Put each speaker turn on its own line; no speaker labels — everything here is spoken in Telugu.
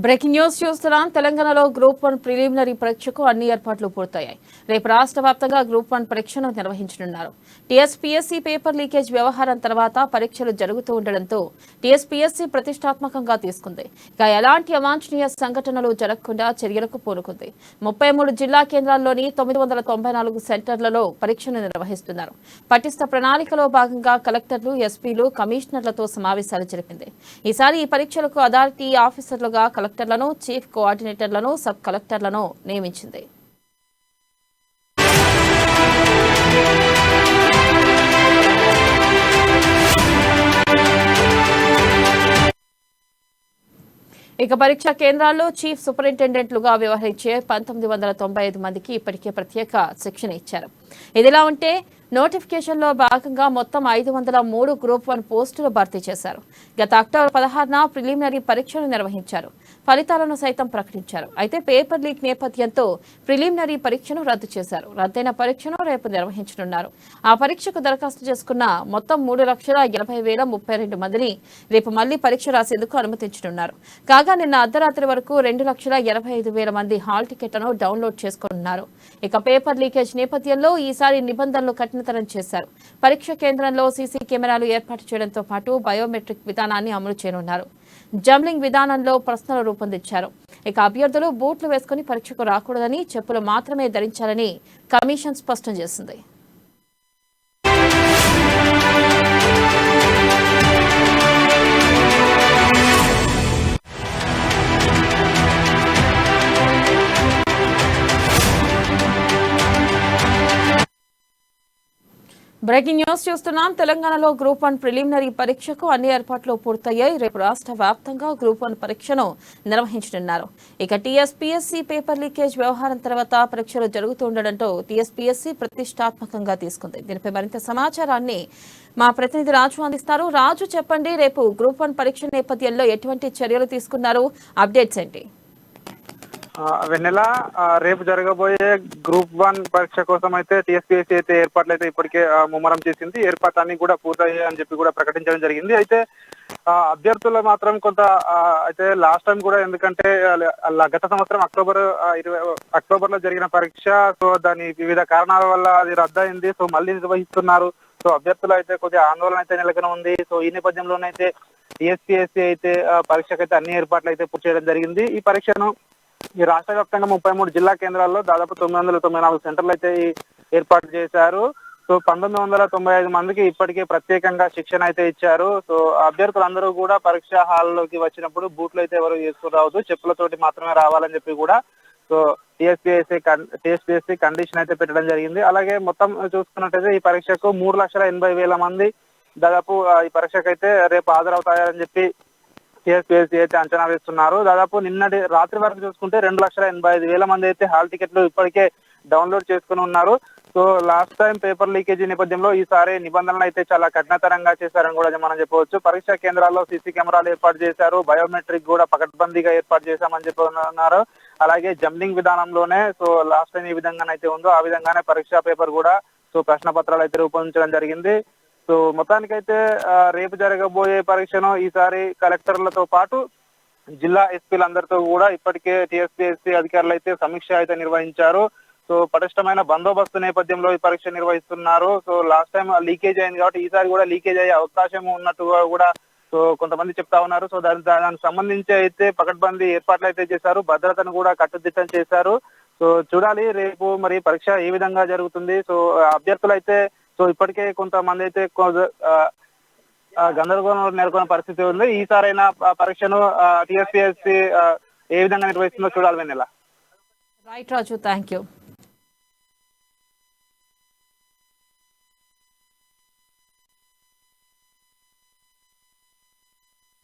బ్రేకింగ్ న్యూస్ చూస్తున్నాం. తెలంగాణలో గ్రూప్ 1 ప్రిలిమినరీ పరీక్షకు అన్ని ఏర్పాట్లు పూర్తయ్యాయి. రేపు రాష్ట్ర వ్యాప్తంగా గ్రూప్ 1 పరీక్షను నిర్వహించనున్నారు. టీఎస్పీఎస్సీ పేపర్ లీకేజ్ వ్యవహారం తర్వాత పరీక్షలు జరుగుతూ ఉండడంతో టీఎస్పీఎస్సీ ప్రతిష్టాత్మకంగా తీసుకుంది. ఇక ఎలాంటి అవాంఛనీయ సంఘటనలు జరగకుండా చర్యలకు పూనుకుంది. 33 జిల్లా కేంద్రాల్లోని 994 సెంటర్లలో పరీక్షను నిర్వహిస్తున్నారు. పటిష్ట ప్రణాళికలో భాగంగా కలెక్టర్లు, ఎస్పీలు, కమిషనర్లతో సమావేశాలు జరిపింది. ఈసారి ఈ పరీక్షలకు అథారిటీ ఆఫీసర్లుగా కలెక్టర్లను, చీఫ్ కోఆర్డినేటర్లను, సబ్ కలెక్టర్లను నియమించింది. ఇక పరీక్షా కేంద్రాల్లో చీఫ్ సూపరింటెండెంట్లుగా వ్యవహరించే 1995 మందికి ఇప్పటికే ప్రత్యేక శిక్షణ ఇచ్చారు. ఇదిలా ఉంటే నోటిఫికేషన్లో భాగంగా మొత్తం 503 గ్రూప్ 1 పోస్టులు భర్తీ చేశారు. గత అక్టోబర్ 16న ప్రిలిమినరీ పరీక్షలు నిర్వహించారు. ఫలితాలను సైతం ప్రకటించారు. అయితే పేపర్ లీక్ నేపథ్యంతో ప్రిలిమినరీ పరీక్షను రద్దు చేశారు. రద్దయిన పరీక్షను రేపు నిర్వహించనున్నారు. ఆ పరీక్షకు దరఖాస్తు చేసుకున్న మొత్తం 3,80,032 మందిని రేపు మళ్లీ పరీక్ష రాసేందుకు అనుమతించనున్నారు. కాగా నిన్న అర్ధరాత్రి వరకు 2,85,000 మంది హాల్ టికెట్లను డౌన్లోడ్ చేసుకున్నారు. ఇక పేపర్ లీకేజ్ నేపథ్యంలో ఈసారి నిబంధనలు కఠినతరం చేశారు. పరీక్ష కేంద్రంలో సీసీ కెమెరాలు ఏర్పాటు చేయడంతో పాటు బయోమెట్రిక్ విధానాన్ని అమలు చేయనున్నారు. జంబ్లింగ్ విధానంలో ప్రశ్నలు రూపొందించారు. ఇక అభ్యర్థులు బూట్లు వేసుకుని పరీక్షకు రాకూడదని, చెప్పులు మాత్రమే ధరించాలని కమిషన్ స్పష్టం చేసింది. బ్రేకింగ్ న్యూస్ చూస్తున్నాం. తెలంగాణలో గ్రూప్ 1 ప్రిలిమినరీ పరీక్షకు అన్ని ఏర్పాట్లు పూర్తయ్యాయి. రేపు రాష్ట్ర వ్యాప్తంగా గ్రూప్ 1 పరీక్షను నిర్వహించనున్నారు. ఇక టీఎస్పీఎస్సీ పేపర్ లీకేజ్ వ్యవహారం తర్వాత పరీక్షలు జరుగుతుండటంతో టీఎస్పీఎస్సీ ప్రతిష్టాత్మకంగా తీసుకుంది. దీనిపై మరింత సమాచారాన్ని మా ప్రతినిధి రాజు అందిస్తారు. రాజు, చెప్పండి, రేపు గ్రూప్ 1 పరీక్ష నేపథ్యంలో ఎటువంటి చర్యలు తీసుకున్నారు? అప్డేట్స్ ఏంటి?
వెన్నెల, రేపు జరగబోయే గ్రూప్ 1 పరీక్ష కోసం అయితే టీఎస్పీఎస్సీ అయితే ఏర్పాట్లు అయితే ఇప్పటికే ముమ్మరం చేసింది. ఏర్పాట్లన్నీ కూడా పూర్తయ్యాయి అని చెప్పి కూడా ప్రకటించడం జరిగింది. అయితే అభ్యర్థులు మాత్రం కొంత అయితే లాస్ట్ టైం కూడా, ఎందుకంటే గత సంవత్సరం అక్టోబర్ లో జరిగిన పరీక్ష, సో దాని వివిధ కారణాల వల్ల అది రద్దయింది. సో మళ్ళీ నిర్వహిస్తున్నారు. సో అభ్యర్థులు అయితే కొద్దిగా ఆందోళన అయితే నెలకొని ఉంది. సో ఈ నేపథ్యంలోనైతే టీఎస్పీఎస్సీ అయితే పరీక్షకైతే అన్ని ఏర్పాట్లు అయితే పూర్తి చేయడం జరిగింది. ఈ పరీక్షను ఈ రాష్ట్ర వ్యాప్తంగా 33 జిల్లా కేంద్రాల్లో దాదాపు 994 సెంటర్లు అయితే ఏర్పాటు చేశారు. సో 1995 మందికి ఇప్పటికే ప్రత్యేకంగా శిక్షణ అయితే ఇచ్చారు. సో అభ్యర్థులందరూ కూడా పరీక్షా హాల్లోకి వచ్చినప్పుడు బూట్లు అయితే ఎవరు చేసుకురావద్దు, చెప్పులతోటి మాత్రమే రావాలని చెప్పి కూడా సో టీఎస్పీఎస్సీ కండిషన్ అయితే పెట్టడం జరిగింది. అలాగే మొత్తం చూసుకున్నట్టయితే ఈ పరీక్షకు 3,80,000 మంది దాదాపు ఈ పరీక్షకైతే రేపు హాజరవుతారని చెప్పి టీఎస్పీఎస్సీ అయితే అంచనా వేస్తున్నారు. దాదాపు నిన్నటి రాత్రి వరకు చూసుకుంటే 2,85,000 మంది అయితే హాల్ టికెట్లు ఇప్పటికే డౌన్లోడ్ చేసుకుని ఉన్నారు. So last time paper leakage నేపథ్యంలో ఈసారి నిబంధనలు అయితే చాలా కఠినతరంగా చేశారని కూడా మనం చెప్పవచ్చు. పరీక్షా కేంద్రాల్లో సీసీ కెమెరాలు ఏర్పాటు చేశారు. బయోమెట్రిక్ కూడా పకడ్బందీగా ఏర్పాటు చేశామని చెప్తున్నారు. అలాగే జంబ్లింగ్ విధానంలోనే సో లాస్ట్ టైం ఏ విధంగానైతే ఉందో ఆ విధంగానే పరీక్షా పేపర్ కూడా సో ప్రశ్న పత్రాలు అయితే రూపొందించడం జరిగింది. సో మొత్తానికైతే రేపు జరగబోయే పరీక్షను ఈసారి కలెక్టర్లతో పాటు జిల్లా ఎస్పీలందరితో కూడా ఇప్పటికే టీఎస్పీఎస్సీ అధికారులు అయితే సమీక్ష అయితే నిర్వహించారు. సో పటిష్టమైన బందోబస్తు నేపథ్యంలో ఈ పరీక్ష నిర్వహిస్తున్నారు. సో లాస్ట్ టైం లీకేజ్ అయింది కాబట్టి ఈసారి కూడా లీకేజ్ అయ్యే అవకాశం ఉన్నట్టుగా కూడా సో కొంతమంది చెప్తా ఉన్నారు. సో దానికి సంబంధించి అయితే పకడ్బందీ ఏర్పాట్లు అయితే చేశారు. భద్రతను కూడా కట్టుదిట్టం చేశారు. సో చూడాలి రేపు మరి పరీక్ష ఏ విధంగా జరుగుతుంది. సో అభ్యర్థులు అయితే సో ఇప్పటికే కొంతమంది అయితే గందరగోళం నెలకొన్న పరిస్థితి ఉంది. ఈసారైనా పరీక్షను టీఎస్పీఎస్సీ ఏ విధంగా నిర్వహిస్తుందో చూడాలి. Vennela.
Right Raju, thank you.